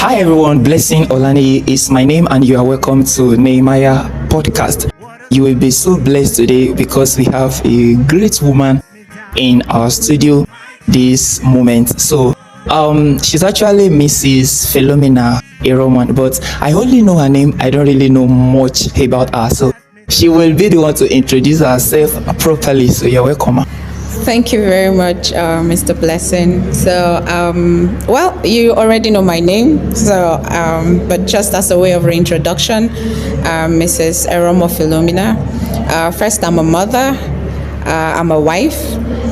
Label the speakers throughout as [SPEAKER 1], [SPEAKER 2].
[SPEAKER 1] Hi everyone, Blessing Olani is my name and you are welcome to Nehemiah podcast. You will be so blessed today because we have a great woman in our studio this moment. So she's actually Mrs. Philomena Eromon, but I only know her name. I don't really know much about her. So she will be the one to introduce herself properly. So you're welcome.
[SPEAKER 2] Thank you very much, Mr. Blessing. So, well, you already know my name, so but just as a way of reintroduction, Mrs. Eromon Philomena. First, I'm a mother, I'm a wife,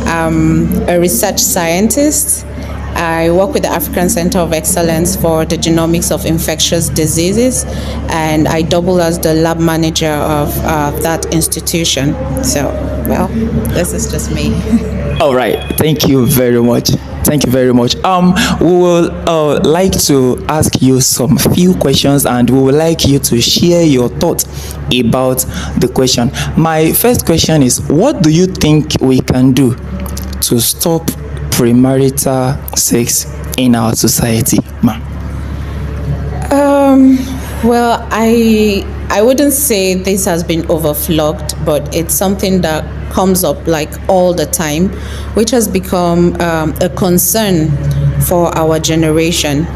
[SPEAKER 2] I'm a research scientist. I work with the African Center of Excellence for the Genomics of Infectious Diseases, and I double as the lab manager of that institution. So, well, this is just me.
[SPEAKER 1] All right. Thank you very much. Thank you very much. We will like to ask you some few questions, and we would like you to share your thoughts about the question. My first question is, what do you think we can do to stop premarital sex in our society, ma?
[SPEAKER 2] Well, I wouldn't say this has been overflogged, but it's something that comes up like all the time, which has become a concern for our generation.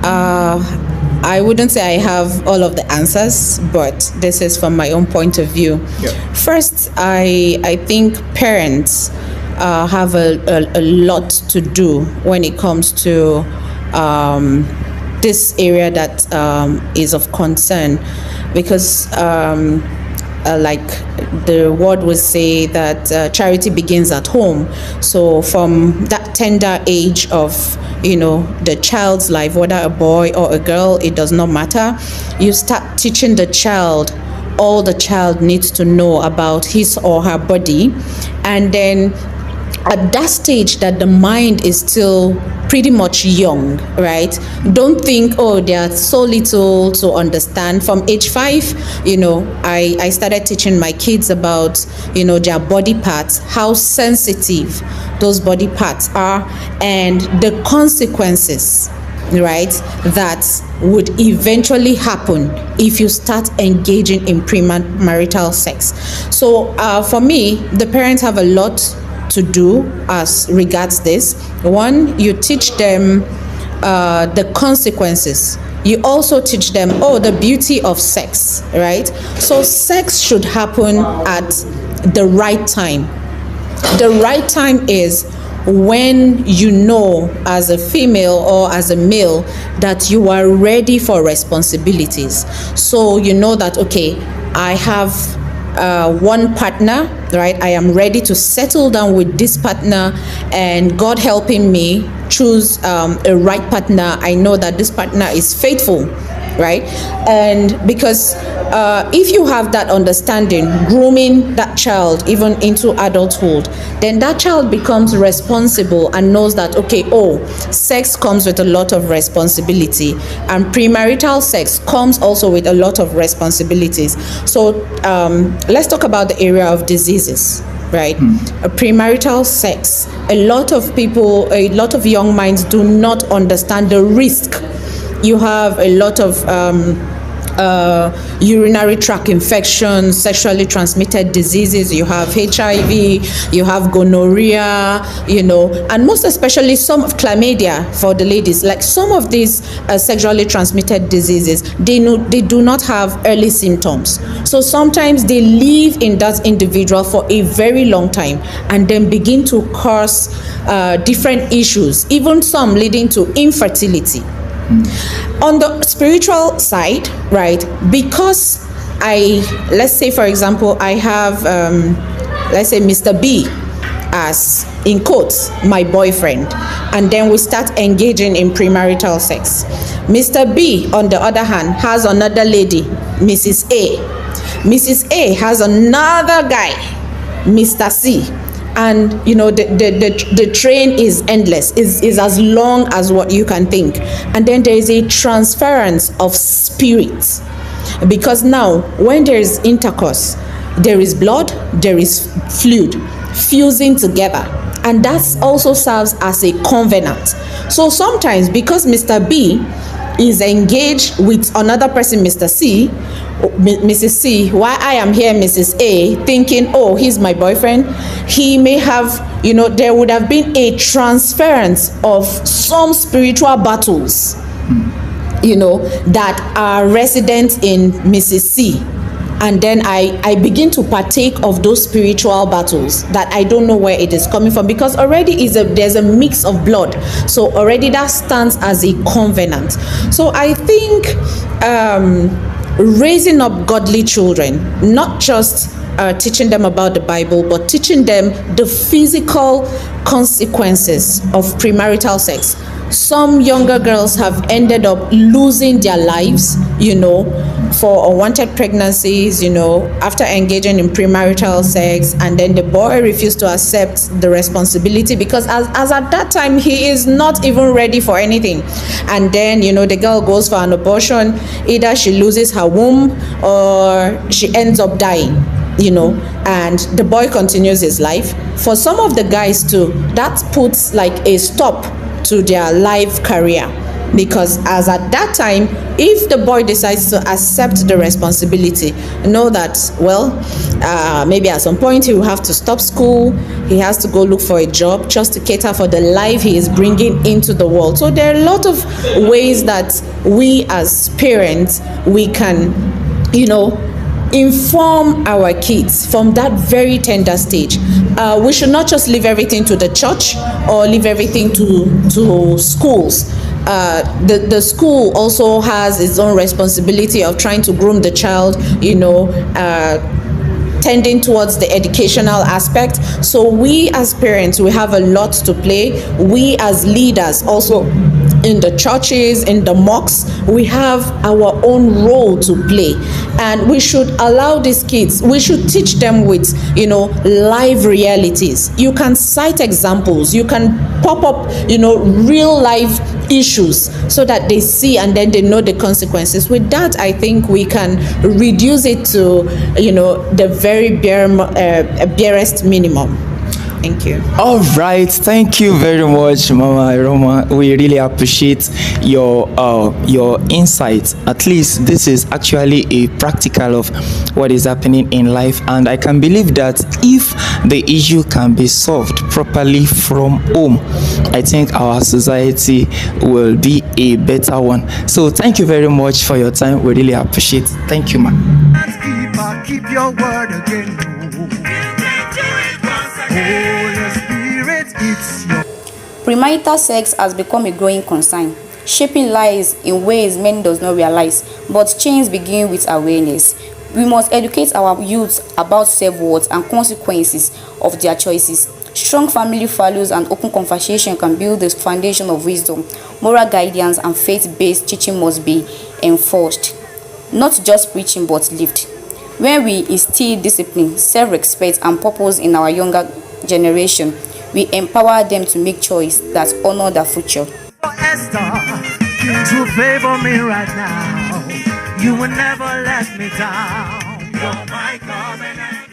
[SPEAKER 2] I wouldn't say I have all of the answers, but this is from my own point of view. Yeah. First, I think parents have a lot to do when it comes to this area that is of concern, because like the word would say that charity begins at home. So from that tender age of the child's life, whether a boy or a girl, it does not matter, you start teaching the child all the child needs to know about his or her body. And then at that stage that the mind is still pretty much young, right? Don't think, oh, they are so little to understand. From age 5, I started teaching my kids about, their body parts, how sensitive those body parts are, and the consequences, right, that would eventually happen if you start engaging in premarital sex. So for me, the parents have a lot to do as regards this. One, you teach them the consequences. You also teach them, the beauty of sex, right? So sex should happen at the right time. The right time is when you know as a female or as a male that you are ready for responsibilities. So you know that, okay, I have one partner, right? I am ready to settle down with this partner, and God helping me choose a right partner. I know that this partner is faithful, right? And because if you have that understanding, grooming that child even into adulthood, then that child becomes responsible and knows that, okay, sex comes with a lot of responsibility, and premarital sex comes also with a lot of responsibilities. So let's talk about the area of diseases, right? Premarital sex, a lot of young minds do not understand the risk. You have a lot of urinary tract infections, sexually transmitted diseases. You have HIV, you have gonorrhea, and most especially some of chlamydia for the ladies. Like some of these sexually transmitted diseases, they do not have early symptoms. So sometimes they live in that individual for a very long time and then begin to cause different issues, even some leading to infertility. On the spiritual side, right, because let's say for example, I have let's say Mr. B as, in quotes, my boyfriend, and then we start engaging in premarital sex. Mr. B, on the other hand, has another lady, Mrs. A. Mrs. A has another guy, Mr. C. And the train is endless, is as long as what you can think. And then there is a transference of spirits, because now when there is intercourse, there is blood, there is fluid fusing together, and that also serves as a covenant. So sometimes, because Mr. B is engaged with another person, Mr. C, Mrs. C, while I am here, Mrs. A, thinking, oh, he's my boyfriend, he may have, there would have been a transference of some spiritual battles, that are resident in Mrs. C. And then I begin to partake of those spiritual battles that I don't know where it is coming from, because already there's a mix of blood. So already that stands as a covenant. So I think raising up godly children, not just teaching them about the Bible, but teaching them the physical consequences of premarital sex. Some younger girls have ended up losing their lives, for unwanted pregnancies, after engaging in premarital sex, and then the boy refused to accept the responsibility because as at that time he is not even ready for anything. And then, the girl goes for an abortion. Either she loses her womb or she ends up dying. And the boy continues his life. For some of the guys too, that puts like a stop to their life career, because as at that time, if the boy decides to accept the responsibility, know that, maybe at some point he will have to stop school, he has to go look for a job just to cater for the life he is bringing into the world. So there are a lot of ways that we as parents, we can, inform our kids from that very tender stage. We should not just leave everything to the church or leave everything to schools. The school also has its own responsibility of trying to groom the child, tending towards the educational aspect. So we as parents, we have a lot to play. We as leaders also in the churches, in the mosques, we have our own role to play. And we should allow these kids, we should teach them with, live realities. You can cite examples, you can pop up, real life issues so that they see and then they know the consequences. With that, I think we can reduce it to, the very barest minimum. Thank you.
[SPEAKER 1] All right, thank you very much, Mama Eromon. We really appreciate your insights. At least this is actually a practical of what is happening in life, and I can believe that if the issue can be solved properly from home, I think our society will be a better one. So thank you very much for your time. We really appreciate it. Thank you, ma'am.
[SPEAKER 3] Keep your word again. Holy Spirit, it's your...
[SPEAKER 4] Premarital sex has become a growing concern, shaping lives in ways many does not realize, but change begins with awareness. We must educate our youth about self-worth and consequences of their choices. Strong family values and open conversation can build the foundation of wisdom. Moral guidance and faith-based teaching must be enforced, not just preaching but lived. When we instill discipline, self-respect, and purpose in our younger generation, we empower them to make choices that honor their future.
[SPEAKER 3] Esther, you favor me right now. You will never let me down. You're my covenant.